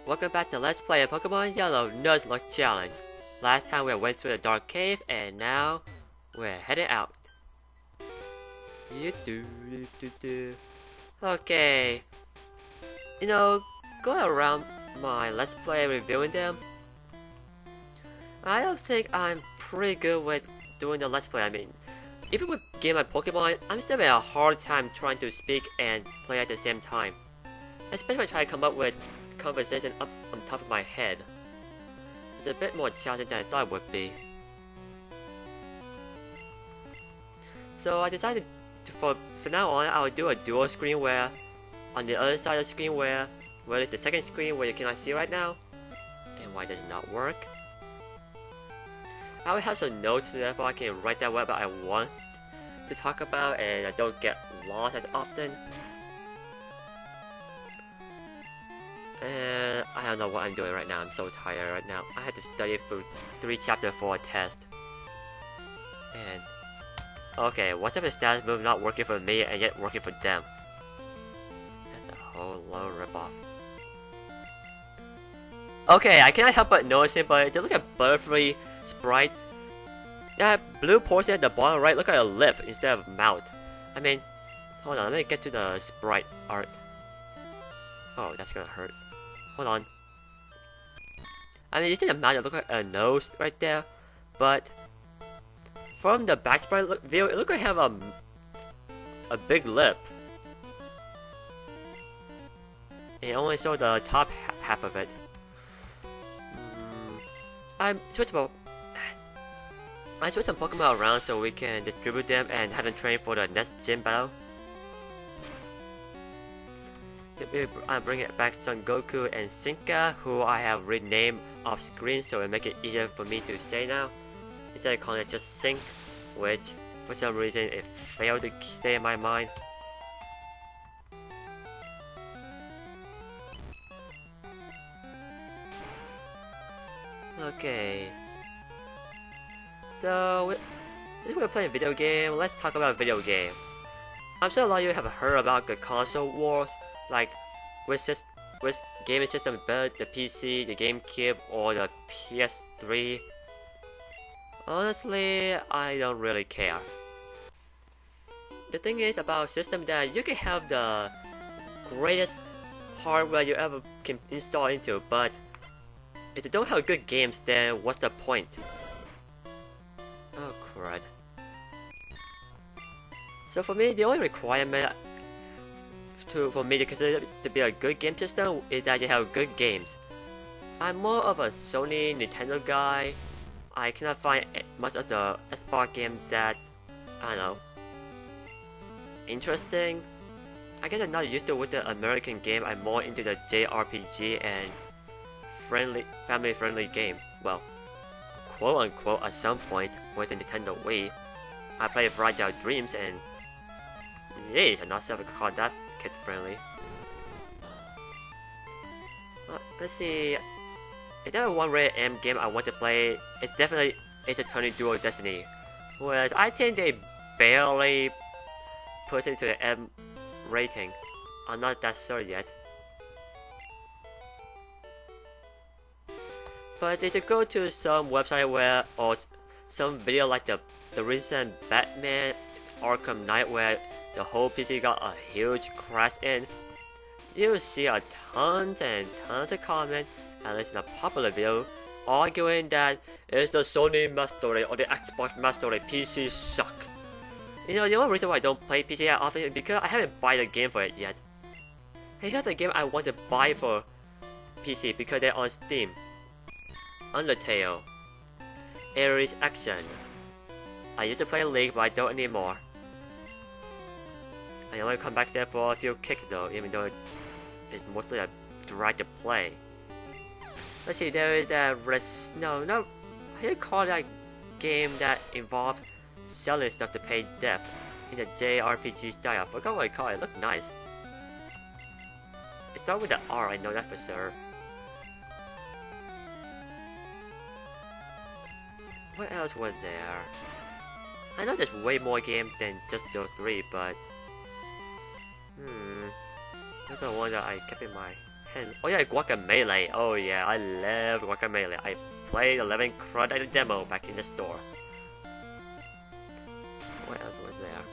Welcome back to Let's Play Pokemon Yellow Nuzlocke Challenge. Last time we went through the dark cave and now we're heading out. Okay. Going around my Let's Play reviewing them, I don't think I'm pretty good with doing the Let's Play. I mean, even with game like Pokemon, I'm still having a hard time trying to speak and play at the same time. Especially when I try to come up with conversation up on top of my head. It's a bit more challenging than I thought it would be. So I decided to, for now on, I'll do a dual screen where on the other side of the screen where is the second screen where you cannot see right now. And why does it not work? I will have some notes so therefore I can write down whatever I want to talk about and I don't get lost as often. And I don't know what I'm doing right now. I'm so tired right now. I had to study for 3 chapters for a test. And okay, what's up with status move not working for me and yet working for them? That's a whole load ripoff. Okay, I cannot help but notice it, but if you look at Butterfree sprite, that blue portion at the bottom right look like a lip instead of mouth. I mean, hold on, let me get to the sprite art. Oh, that's gonna hurt. Hold on. I mean, you see the mouth, it looks like a nose right there, but from the back sprite view, it looks like I have a big lip. It only showed the top half of it. I'm switching some Pokemon around so we can distribute them and have them train for the next gym battle. I'm bringing back Son Goku and Sinka, who I have renamed off screen so it'll make it easier for me to say now. Instead of calling it just Sink, which for some reason it failed to stay in my mind. Okay. So, since we're playing a video game, let's talk about a video game. I'm sure a lot of you have heard about the console wars, like which gaming system is better, the PC, the GameCube, or the PS3. Honestly, I don't really care. The thing is about system that you can have the greatest hardware you ever can install into, but if you don't have good games, then what's the point? Oh crud. So for me, the only requirement for me to consider it to be a good game system is that you have good games. I'm more of a Sony, Nintendo guy. I cannot find much of the Xbox game that, I don't know, interesting. I guess I'm not used to with the American game. I'm more into the JRPG and family-friendly game. Well, quote-unquote at some point with the Nintendo Wii. I played Fragile Dreams and yeesh, I'm not sure if I could call that kid-friendly. Let's see. If there was one rated M game I want to play, it's definitely Ace Attorney Dual Destiny. Whereas I think they barely push it to the M rating. I'm not that sure yet. But if you go to some website where, or some video like the recent Batman Arkham Knight where the whole PC got a huge crash in, you'll see a tons and tons of comments, at least in a popular video, arguing that it's the Sony mastery or the Xbox mastery, PC suck. You know, the only reason why I don't play PC that often is because I haven't bought the game for it yet. And here's a game I want to buy for PC because they're on Steam. Undertale, Ares Action. I used to play League, but I don't anymore. I only come back there for a few kicks though, even though it's mostly a drag to play. Let's see, there is that no, how do you call that game that involves selling stuff to pay debt in a JRPG style? I forgot what I call it. It looked nice. It starts with the R, I know that for sure. What else was there? I know there's way more games than just those 3, but those are the ones that I kept in my And, oh yeah, Guacamelee. Oh yeah, I love Guacamelee. I played 11 credit demo back in the store. What else was there?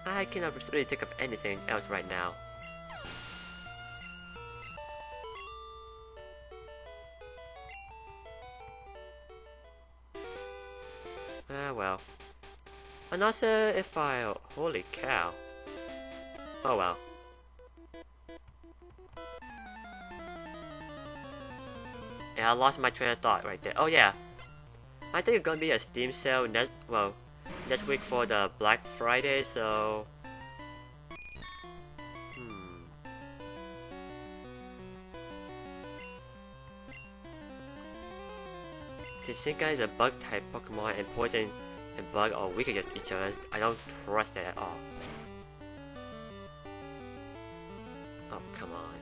I cannot really think of anything else right now. Well. And also, if I... Holy cow. Oh well. Yeah, I lost my train of thought right there. Oh yeah. I think it's gonna be a Steam sale next week for the Black Friday, so... Since guys, the bug type Pokemon and poison and bug are weak against each other, I don't trust it at all. Oh, come on.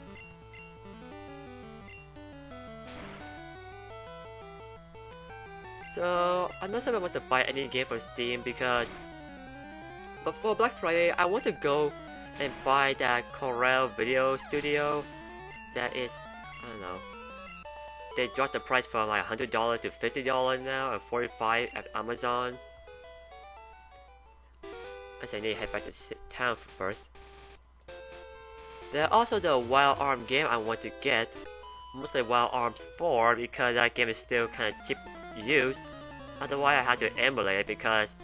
So, I'm not sure if I want to buy any game from Steam because... But for Black Friday, I want to go and buy that Corel Video Studio that is, I don't know. They dropped the price from like $100 to $50 now, and $45 at Amazon. I need to head back to town first. There's also the Wild Arm game I want to get, mostly Wild Arms 4 because that game is still kind of cheap to use. Otherwise, I have to emulate it because,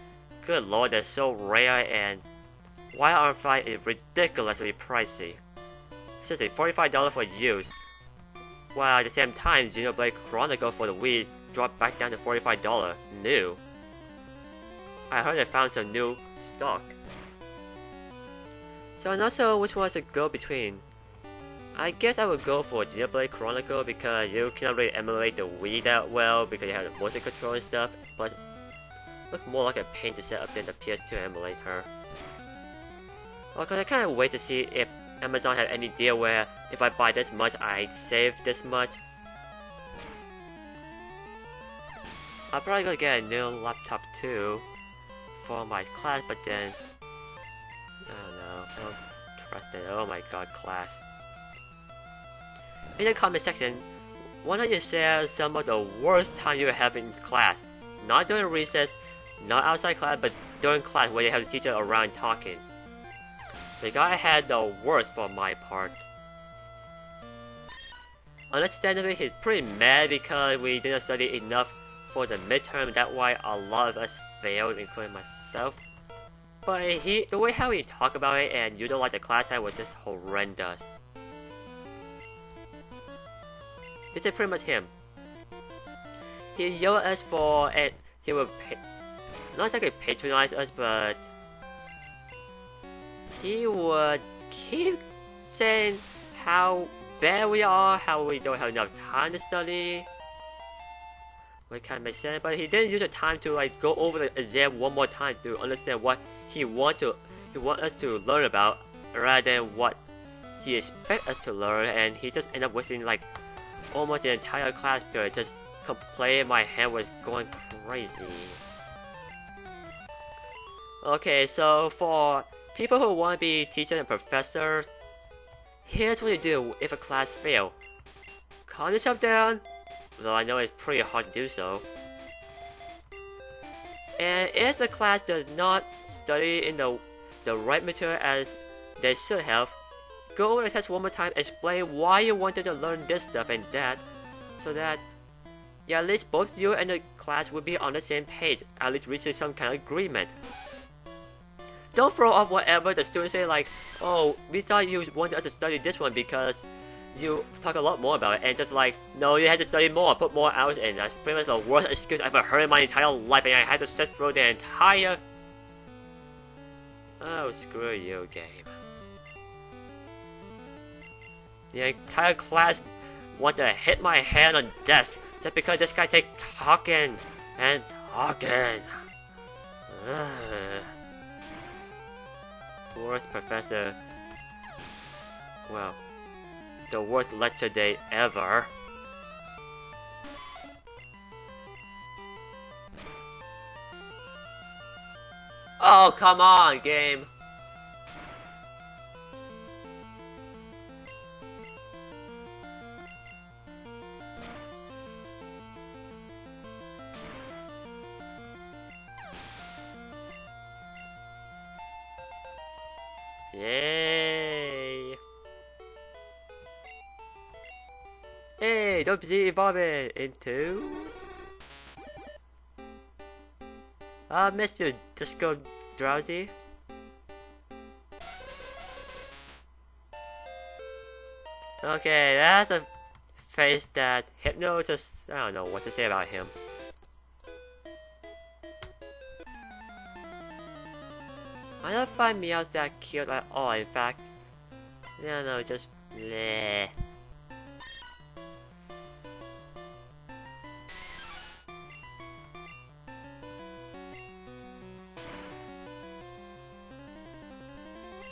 good lord, they're so rare and Wild Arm 5 is ridiculously pricey. Seriously, $45 for use. While at the same time, Xenoblade Chronicles for the Wii dropped back down to $45 new. I heard they found some new stock. So I'm not sure which one to go between. I guess I would go for Xenoblade Chronicles because you cannot really emulate the Wii that well because you have the motion control and stuff, but it looks more like a pain to set up than the PS2 emulator. Well, cause I kind of wait to see if Amazon had any deal where if I buy this much, I save this much. I'm probably gonna get a new laptop too for my class, but then I don't know. I don't trust it. Oh my god, class. In the comment section, why don't you share some of the worst time you have in class? Not during recess, not outside class, but during class where you have the teacher around talking. The guy had the worst for my part. Understandably, he's pretty mad because we didn't study enough for the midterm. That's why a lot of us failed, including myself. But the way how he talked about it and utilized the class time was just horrendous. This is pretty much him. He yelled at us for it. He would not exactly patronize us, but he would keep saying how bad we are, how we don't have enough time to study. Which kind of makes sense, but he didn't use the time to like go over the exam one more time to understand what he want us to learn about, rather than what he expect us to learn, and he just ended up wasting like almost the entire class period just complaining my hand was going crazy. Okay, so for people who want to be teachers and professors, here's what you do if a class fails. Calm yourself down, though I know it's pretty hard to do so. And if the class does not study in the right material as they should have, go over the test one more time, explain why you wanted to learn this stuff and that, so that at least both you and the class will be on the same page, at least reaching some kind of agreement. Don't throw off whatever the students say like, oh, we thought you wanted us to study this one because you talk a lot more about it, and just like, no, you had to study more, put more hours in. That's pretty much the worst excuse I've ever heard in my entire life, and I had to sit through the entire... Oh, screw you, game. The entire class want to hit my hand on desk just because this guy takes talking and talking. Worst professor. Well, the worst lecture day ever. Oh, come on, game. Yay! Hey, don't be evolve it into. I missed you, Disco Drowsy. Okay, that's a face that Hypno just, I don't know what to say about him. I don't find Meows that cute at all, in fact. No, just bleh.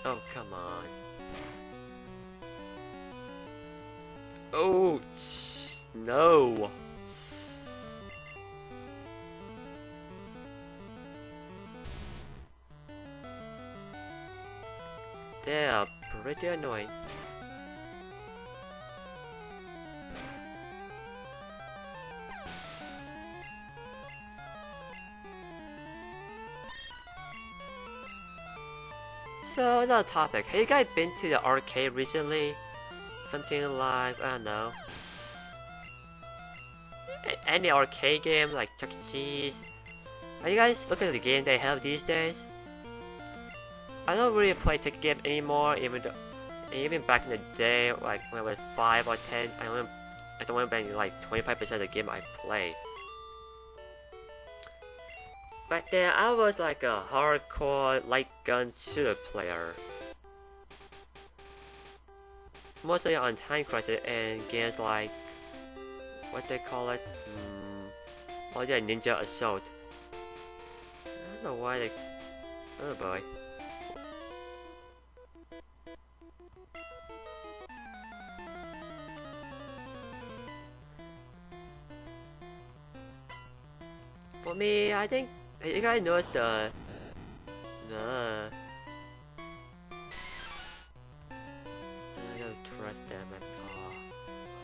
Oh, come on. Oh, no. They are pretty annoying. So, another topic. Have you guys been to the arcade recently? Something like, I don't know. Any arcade game like Chuck E. Cheese? Are you guys looking at the game they have these days? I don't really play ticket game anymore, even back in the day, like when I was 5 or 10, I only spent like 25% of the game I play. Back then, I was like a hardcore light gun shooter player. Mostly on Time Crisis and games like, what they call it? Oh yeah, Ninja Assault. I don't know why they, oh boy. For me, I think you guys noticed the I don't trust them at all.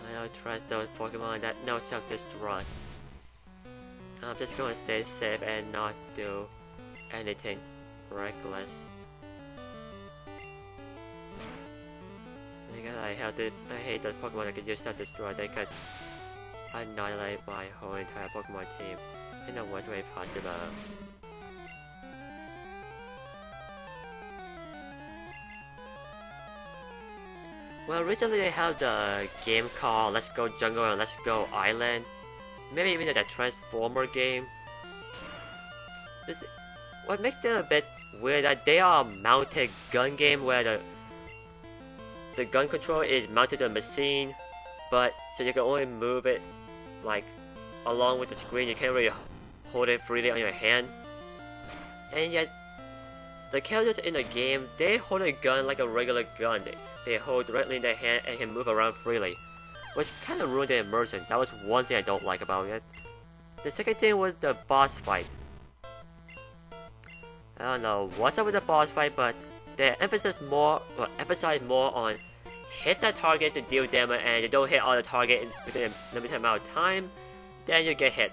I don't trust those Pokemon that know self-destruct. I'm just gonna stay safe and not do anything reckless. Because I hate those Pokemon that can use self-destruct. They could annihilate my whole entire Pokemon team in the worst way possible. Well, recently they have the game called Let's Go Jungle and Let's Go Island. Maybe even the Transformer game. What makes them a bit weird that they are a mounted gun game where the gun control is mounted to the machine, but so you can only move it like along with the screen. You can't really hold it freely on your hand. And yet the characters in the game, they hold a gun like a regular gun. They hold directly in their hand and can move around freely, which kind of ruined the immersion. That was one thing I don't like about it. The second thing was the boss fight. I don't know what's up with the boss fight, but they emphasize more on hit that target to deal damage, and you don't hit all the target within a limited amount of time, then you get hit.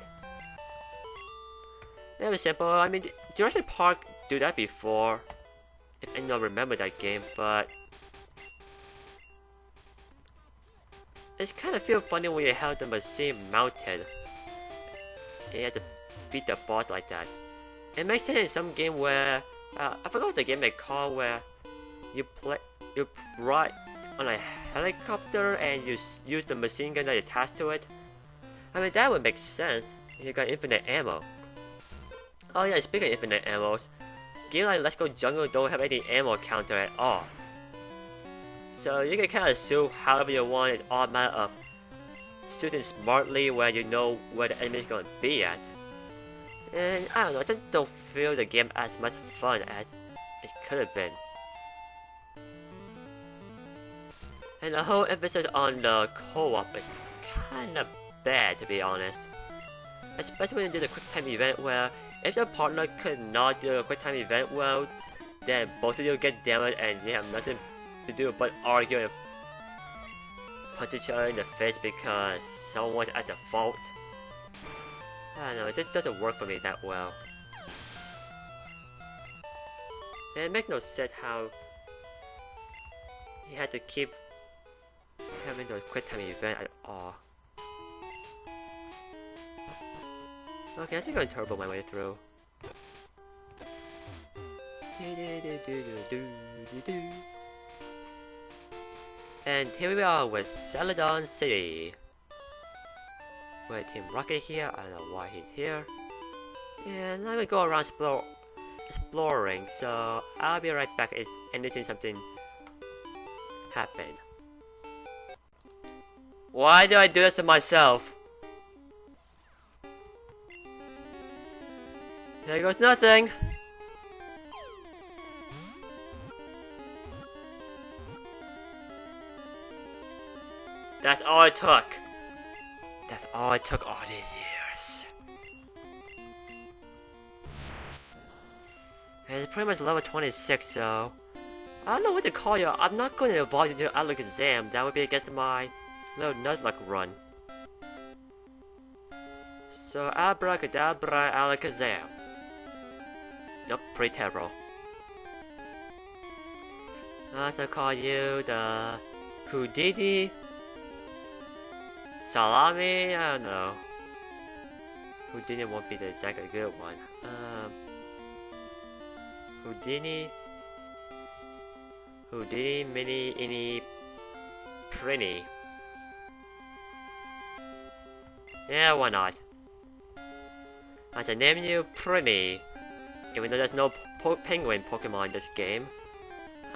Very simple. I mean, Jurassic Park do that before, if anyone remember that game, but it's kind of feel funny when you have the machine mounted and you have to beat the boss like that. It makes sense in some game where I forgot what the game they call, where you ride on a helicopter and you use the machine gun that attached to it. I mean, that would make sense. You got infinite ammo. Oh yeah, speaking of infinite ammo, games like Let's Go Jungle don't have any ammo counter at all. So you can kind of shoot however you want. It's all matter of shooting smartly where you know where the enemy is going to be at. And I don't know, I just don't feel the game as much fun as it could have been. And the whole emphasis on the co-op is kind of bad, to be honest. Especially when you do the quick time event where if your partner could not do a quick time event well, then both of you get damaged and you have nothing to do but argue and punch each other in the face because someone's at the fault. I don't know, it just doesn't work for me that well. And it makes no sense how he had to keep having the quick time event at all. Okay, I think I'm turbo my way through. And here we are with Celadon City. With Team Rocket here, I don't know why he's here. And I'm gonna go around exploring, so I'll be right back if something happened. Why do I do this to myself? There goes nothing. That's all it took. That's all it took all these years. And it's pretty much level 26, so I don't know what to call you. I'm not going to evolve into Alakazam. That would be against my Yellow Nuzlocke run. So Abracadabra Alakazam. Nope, pretty terrible. I'll also call you the Houdini Salami. I don't know. Houdini won't be the exactly good one. Houdini Mini Prinny. Yeah, why not? I should name you Prinny, even though there's no penguin Pokemon in this game.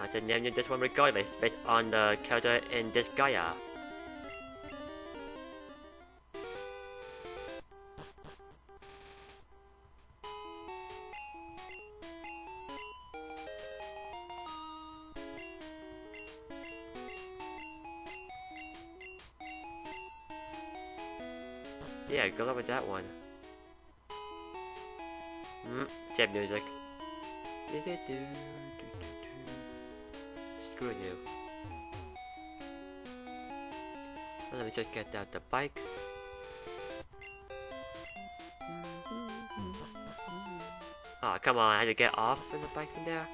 I should name you this one regardless, based on the character in this Gaia. Yeah, good luck with that one. Jet music. Screw you. Let me just get out the bike. Oh, come on, I had to get off from the bike from there.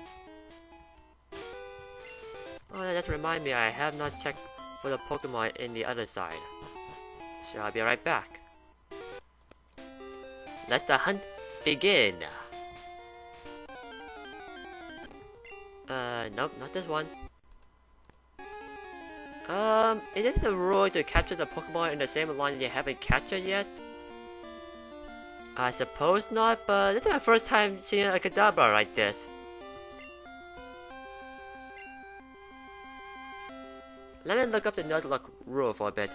Oh, that just remind me, I have not checked for the Pokemon in the other side. So I'll be right back. Let the hunt begin. Nope, not this one. Is it the rule to capture the Pokemon in the same line you haven't captured yet? I suppose not, but this is my first time seeing a Kadabra like this. Let me look up the Nuzlocke rule for a bit.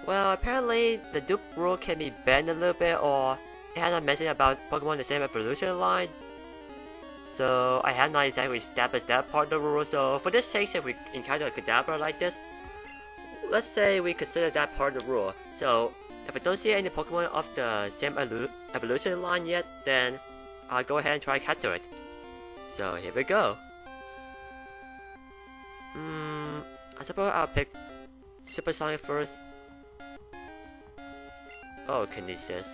Well, apparently the dupe rule can be bent a little bit, or it has a mention about Pokemon in the same evolution line. So I have not exactly established that part of the rule, so for this sake, if we encounter a Kadabra like this, let's say we consider that part of the rule. So if I don't see any Pokemon of the same evolution line yet, then I'll go ahead and try to capture it. So here we go. I suppose I'll pick Supersonic first. Oh, Kinesis.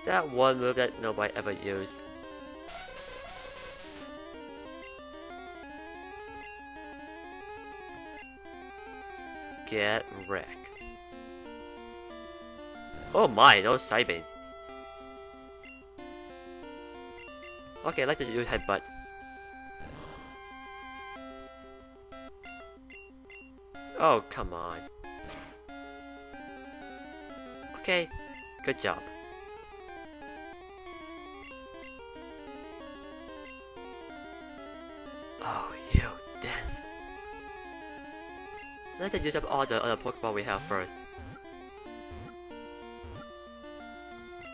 That one move that nobody ever used. Get wrecked. Oh my, no Psybeam. Okay, let's just use Headbutt. Oh, come on. Okay, good job. Oh, you dance. Let's just use up all the other Pokemon we have first.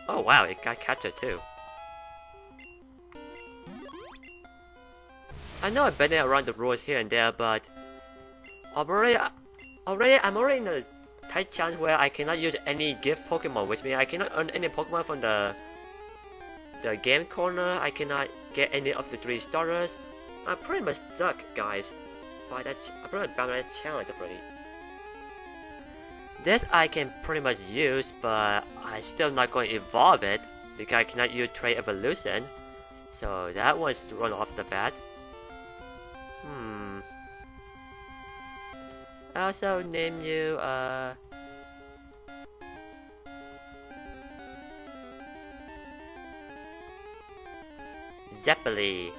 Oh wow, it got captured too. I know I've been around the rules here and there, but I'm already in the tight chance where I cannot use any gift Pokemon, which means I cannot earn any Pokemon from the game corner. I cannot get any of the 3 starters. I'm pretty much stuck, guys. By that, I'm pretty much bound by that challenge already. This I can pretty much use, but I'm still not going to evolve it because I cannot use Trait Evolution. So that one's run off the bat. I also name you Zeppeli.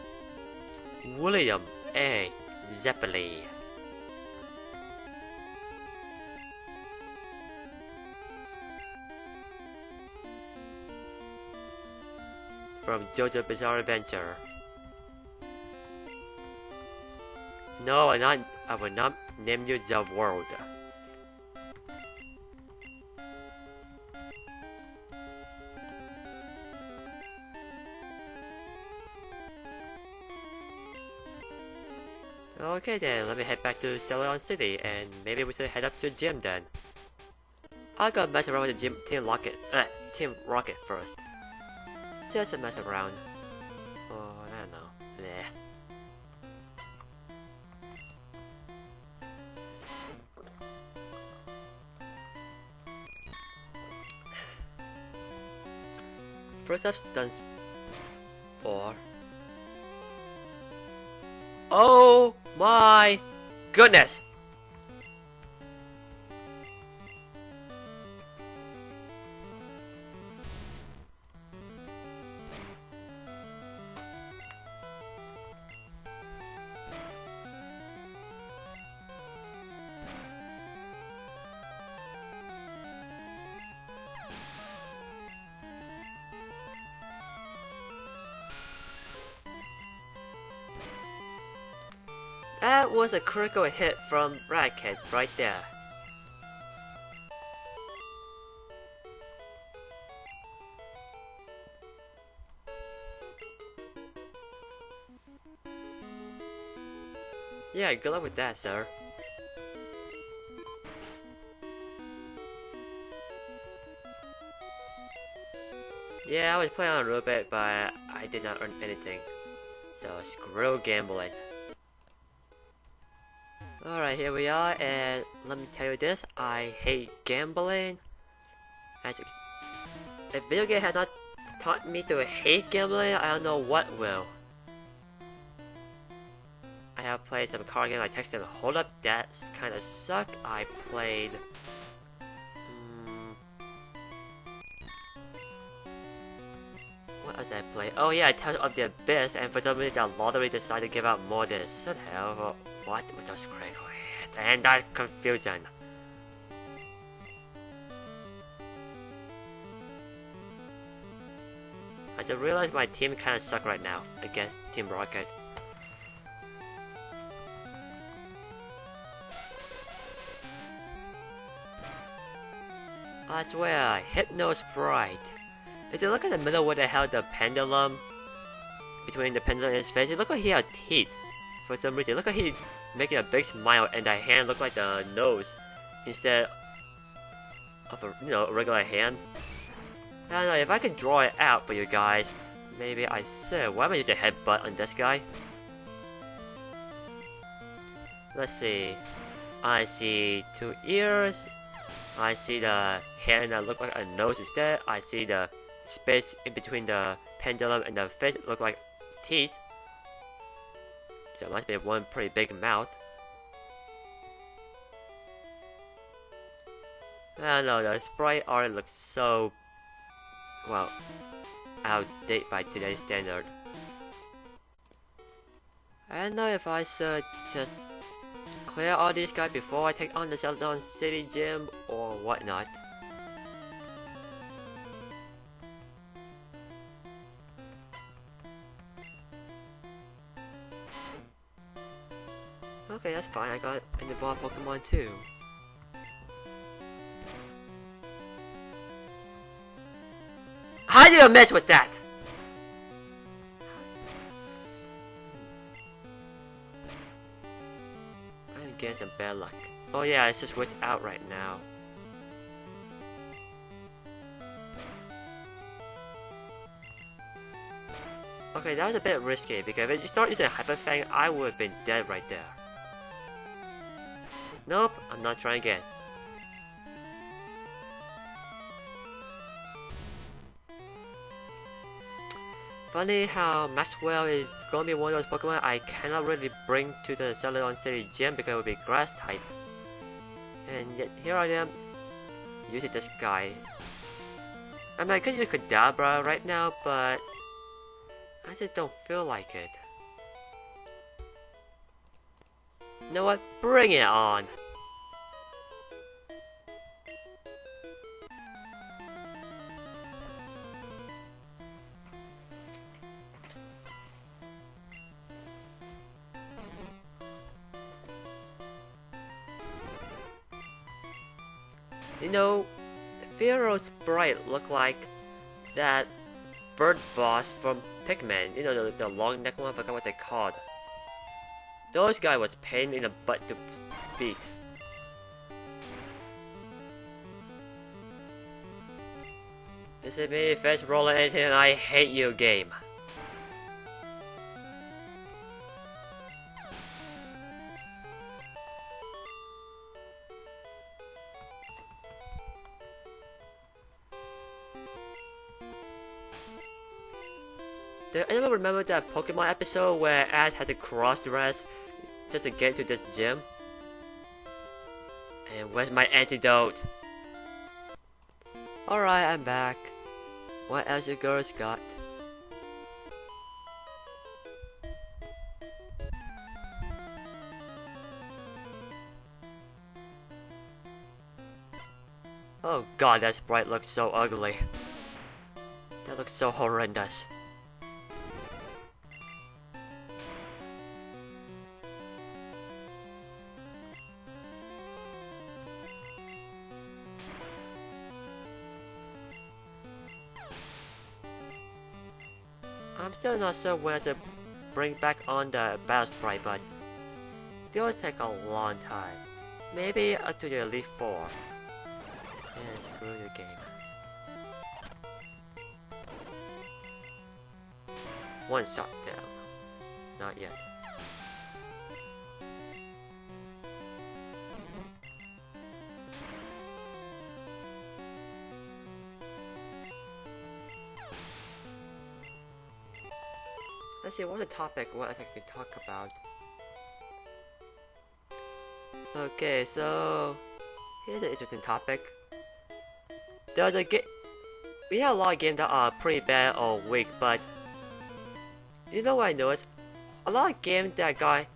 William A. Zeppeli. From JoJo's Bizarre Adventure. No, I will not name you the world. Okay then, let me head back to Celadon City, and maybe we should head up to the gym then. I'll go mess around with the gym Team Rocket first. Just a mess around. Oh, I don't know. Bleh. First up, stunts. Or. Oh my goodness! That was a critical hit from Racket right there. Yeah, good luck with that, sir. Yeah, I was playing on a little bit, but I did not earn anything. So screw gambling. Alright, here we are, and let me tell you this, I hate gambling. If video game has not taught me to hate gambling, I don't know what will. I have played some card games like Text and Hold Up, that kinda suck. I played... what else did I play? Oh yeah, Tales of the Abyss, and for some reason the lottery decided to give out more than it should have. What with those critical hits and that confusion? I just realized my team kinda suck right now against Team Rocket. I swear, Hypno Sprite. If you look at the middle where they held the pendulum, between the pendulum and his face, it looks like he had teeth. For some reason, look like he's making a big smile, and the hand looks like the nose instead of a regular hand. I don't know, if I could draw it out for you guys, maybe I should. Why am I using a headbutt on this guy? Let's see. I see 2 ears. I see the hand that looks like a nose instead. I see the space in between the pendulum and the face look like teeth. So it must be one pretty big mouth. I don't know, the sprite art looks so, well, outdated by today's standard. I don't know if I should just clear all these guys before I take on the Celadon City Gym or whatnot. Okay, that's fine. I got an evolved Pokemon too. How do you mess with that? I'm getting some bad luck. Oh yeah, it's just switch out right now. Okay, that was a bit risky because if you start using Hyper Fang, I would have been dead right there. Nope, I'm not trying again. Funny how Maxwell is gonna be one of those Pokemon I cannot really bring to the Celadon City Gym because it would be Grass type. And yet here I am using this guy. I mean, I could use Kadabra right now, but I just don't feel like it. You know what? Bring it on! You know, Fearo's sprite looked like that bird boss from Pikmin. You know, the long neck one, I forgot what they called. Those guy was pain in the butt to beat. This is me, Fetch Roller 18, and I hate you, game. Do anyone remember that Pokemon episode where Ash had to cross-dress just to get to this gym? And where's my antidote? Alright, I'm back. What else you girls got? Oh god, that sprite looks so ugly. That looks so horrendous. I'm still not sure when to bring back on the battle sprite, but it'll take a long time. Maybe up to the Elite 4. And screw the game. One shot down. Not yet. Let's see, what's the topic? What I think we can talk about? Okay, so here's an interesting topic. We have a lot of games that are pretty bad or weak, but you know what I noticed? A lot of games that got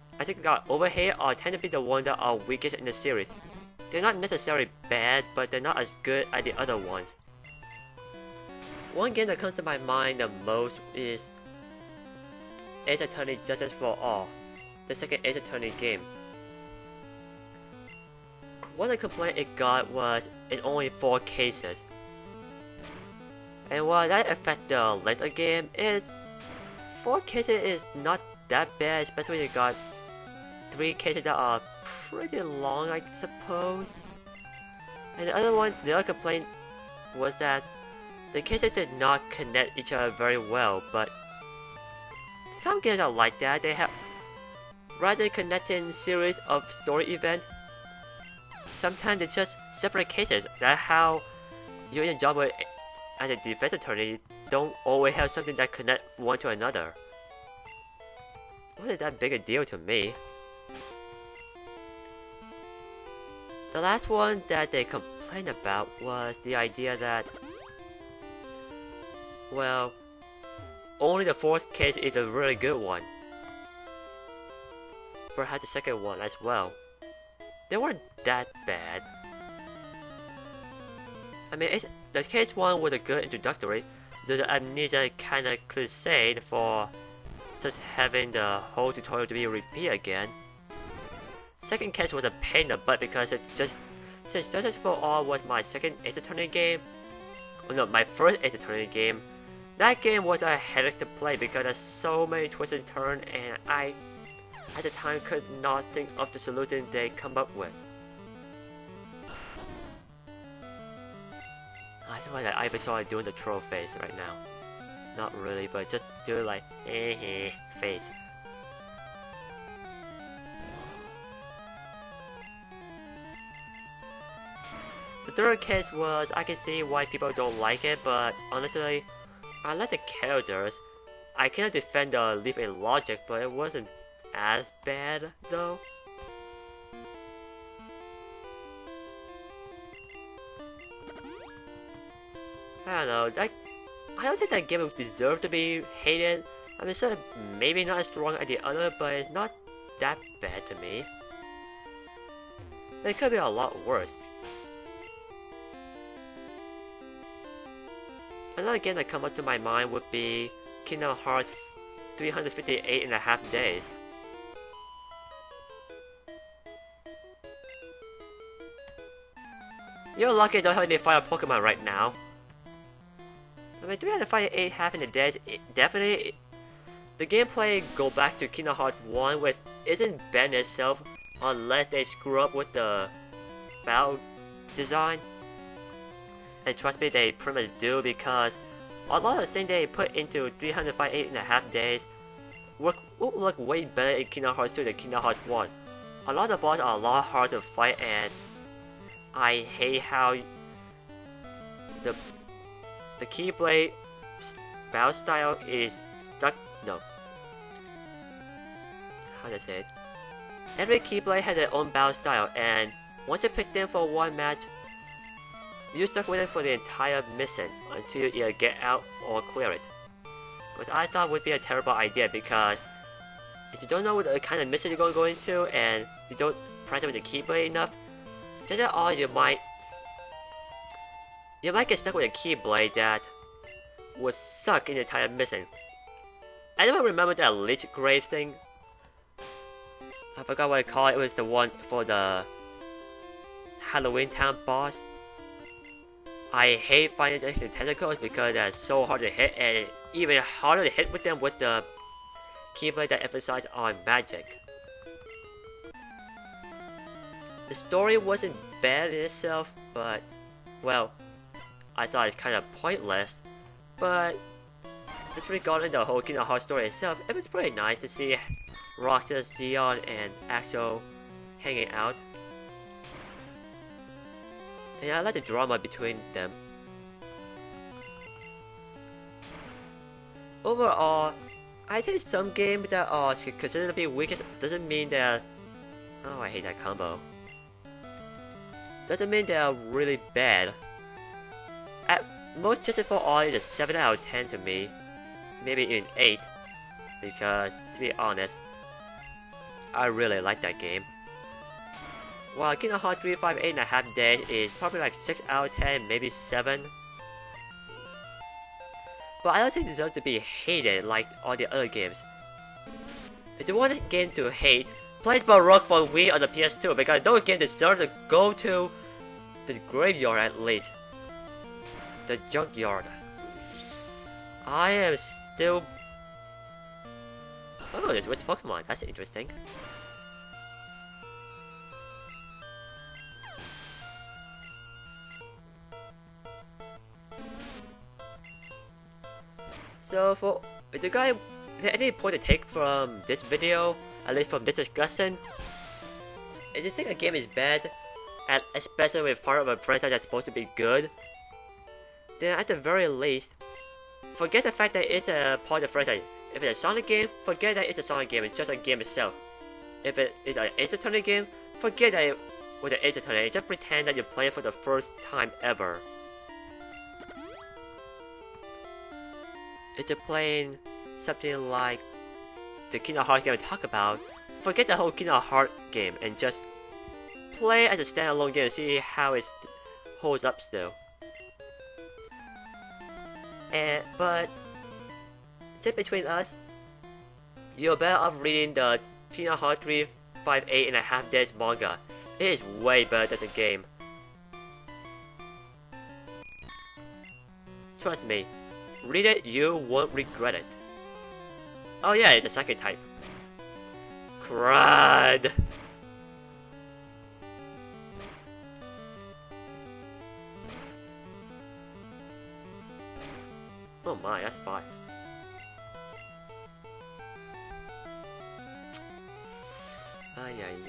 overhit or tend to be the ones that are weakest in the series. They're not necessarily bad, but they're not as good as the other ones. One game that comes to my mind the most is Ace Attorney Justice for All, the second Ace Attorney game. One of the complaints it got was it's only 4 cases. And while that affects the length of the game, 4 cases is not that bad, especially when you got 3 cases that are pretty long, I suppose. And the other complaint was that the cases did not connect each other very well, but some games are like that. They have rather than connecting series of story events, sometimes it's just separate cases. That's how you're in a job as a defense attorney, don't always have something that connect one to another. Wasn't that big a deal to me. The last one that they complained about was the idea that, well, only the 4th case is a really good one. Perhaps the second one as well. They weren't that bad. I mean, the case 1 was a good introductory. The amnesia kinda crusade for just having the whole tutorial to be repeated again. Second case was a pain in the butt because since Justice for All was my second Ace Attorney game, oh no, my first Ace Attorney game, that game was a headache to play because there's so many twists and turns, and I, at the time, could not think of the solution they come up with. I feel like I even saw it doing the troll face right now. Not really, but just do like face. The third case was, I can see why people don't like it, but honestly, I like the characters. I cannot defend the leap in logic, but it wasn't as bad though. I don't know, I don't think that game deserved to be hated. I mean, so maybe not as strong as the other, but it's not that bad to me. It could be a lot worse. Another game that comes up to my mind would be Kingdom Hearts 358.5 days. You're lucky I don't have any fire Pokemon right now. I mean, 358 half in the days, definitely, the gameplay go back to Kingdom Hearts 1, which isn't bad in itself, unless they screw up with the battle design. And trust me, they pretty much do, because a lot of the things they put into 358.5 days would look way better in Kingdom Hearts 2 than Kingdom Hearts 1. A lot of the bosses are a lot harder to fight, and I hate how the Keyblade battle style is stuck. No. How do I say it? Every Keyblade has their own battle style, and once you pick them for one match, you're stuck with it for the entire mission until you either get out or clear it. Which I thought would be a terrible idea, because if you don't know what kind of mission you're going to go into and you don't practice with the Keyblade enough, chances are you might get stuck with a Keyblade that would suck in the entire mission. Anyone remember that Lich Grave thing? I forgot what I call it. It was the one for the Halloween Town boss. I hate fighting the tentacles because they're so hard to hit, and even harder to hit with them with the Keyblade that emphasizes on magic. The story wasn't bad in itself, but, well, I thought it's kind of pointless. But disregarding the whole Kingdom Hearts story itself, it was pretty nice to see Roxas, Xeon, and Axel hanging out. And I like the drama between them. Overall, I think some games that are considered to be weakest doesn't mean that. Oh, I hate that combo. Doesn't mean they are really bad. At most, Justice for All is a 7 out of 10 to me. Maybe even 8. Because, to be honest, I really like that game. While Kingdom Hearts 358.5 days is probably like 6 out of 10, maybe 7. But I don't think it deserves to be hated like all the other games. If you want a game to hate, play Baroque for Wii on the PS2, because no game deserves to go to the graveyard at least. The junkyard. I am still... Oh, there's which Pokemon, that's interesting. So for if you guys any point to take from this video, at least from this discussion, if you think a game is bad, and especially with part of a franchise that's supposed to be good, then at the very least, forget the fact that it's a part of the franchise. If it's a Sonic game, forget that it's a Sonic game, it's just a game itself. If it is an Ace Attorney game, forget that it was an Ace Attorney, just pretend that you're playing for the first time ever. If you're playing something like the Kingdom Hearts game I talk about, forget the whole Kingdom Hearts game and just play as a standalone game and see how it holds up still. But just between us, you're better off reading the Kingdom Hearts 358.5 days manga. It is way better than the game. Trust me. Read it, you won't regret it. Oh yeah, it's a psychic type. Crud! Oh my, that's 5.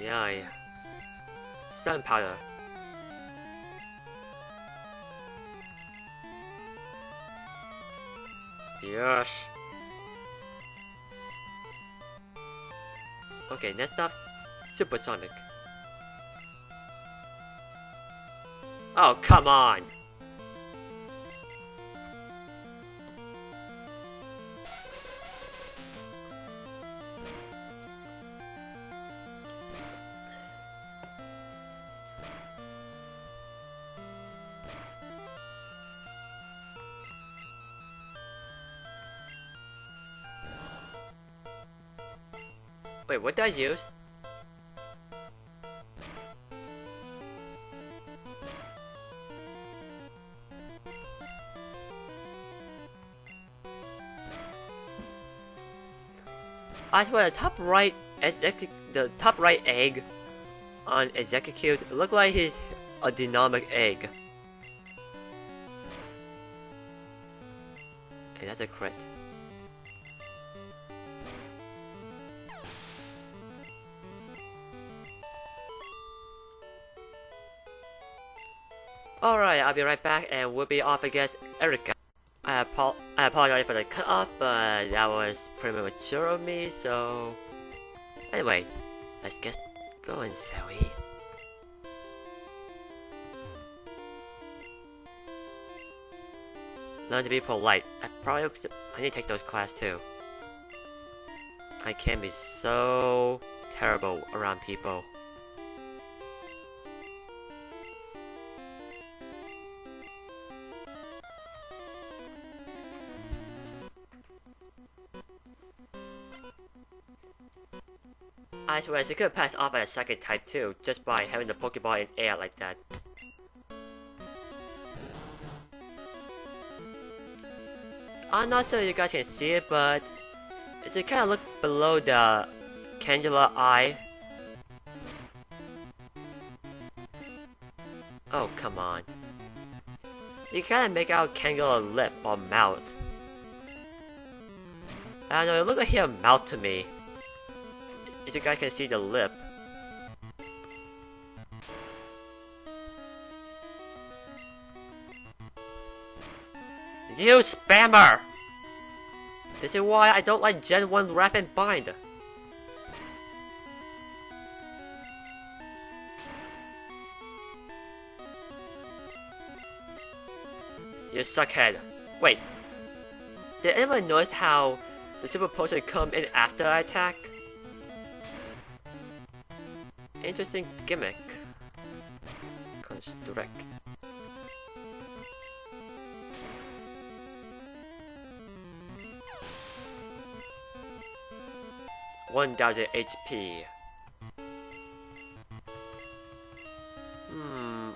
ay. Sun powder. Yes. Okay, next up, Supersonic. Oh, come on! Wait, what did I use? I swear, the top right egg on Execute looked like his a dynamic egg. And that's a crit. Alright, I'll be right back and we'll be off against Erica. I apologize for the cut off, but that was premature of me, so... Anyway, let's get going, shall we? Learn to be polite. I need to take those classes too. I can be so terrible around people. I swear, she could pass off as a second type too, just by having the Pokeball in air like that. I'm not sure you guys can see it, but if you kind of look below the Candula eye. Oh, come on. You kind of make out Candula lip or mouth. I don't know, it looks like he has a mouth to me. If you guys can see the lip. You spammer! This is why I don't like Gen 1 Wrap and Bind. You suckhead. Wait. Did anyone notice how the super potion come in after I attack? Interesting gimmick. Constrict. $1,000 HP.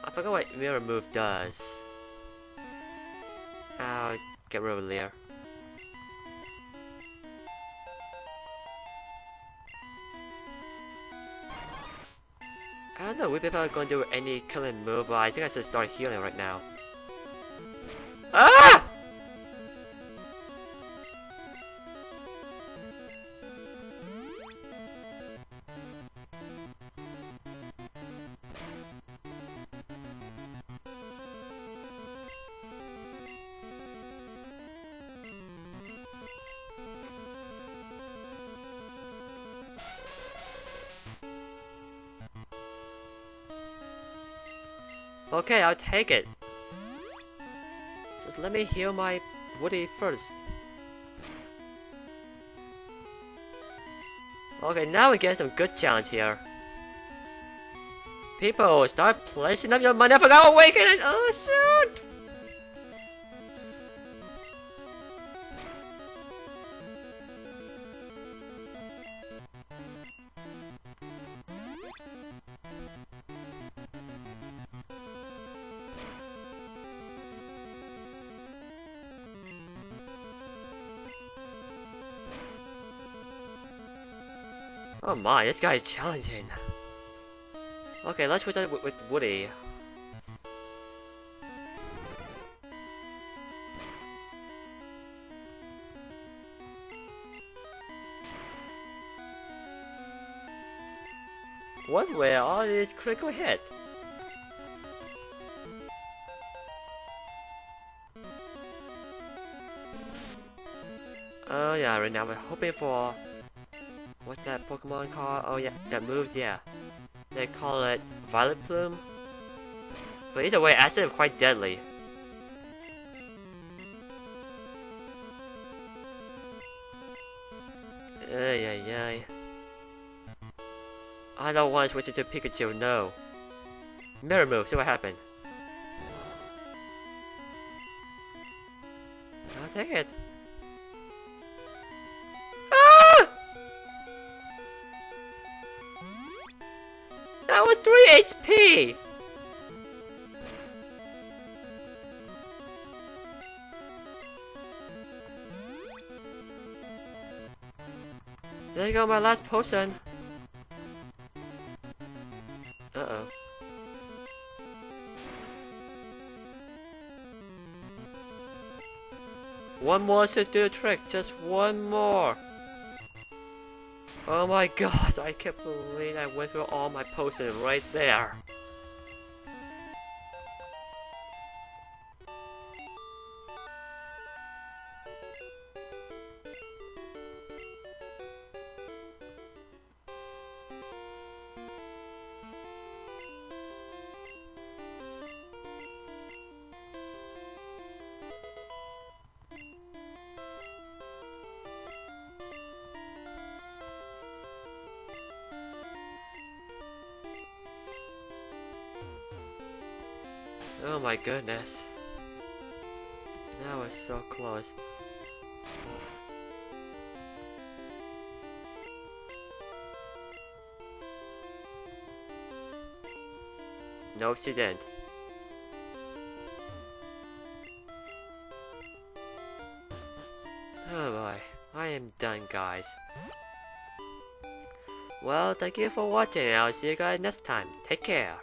I forgot what mirror move does. I'll get rid of Leer. I don't know, we're probably going to do any killing move, but I think I should start healing right now. Ah! Okay, I'll take it. Just let me heal my Woody first. Okay, now we get some good challenge here. People, start placing up your money. I forgot Awakening! Oh shoot! Oh my, this guy is challenging. Okay, let's put that with Woody. What were all these critical hits? Oh yeah, right now we're hoping for... What's that Pokemon called? Oh yeah, that moves, yeah. They call it Violet Plume. But either way, acid is quite deadly. Ay ay ay. I don't want to switch it to Pikachu, no. Mirror move, see what happened. I'll take it. Ah! That was 3 HP! There you go, my last potion. Uh-oh. One more should do the trick, just one more. Oh my gosh, I can't believe I went through all my potions right there. Oh my goodness. That was so close. No, she didn't. Oh boy, I am done, guys. Well, thank you for watching, and I'll see you guys next time. Take care.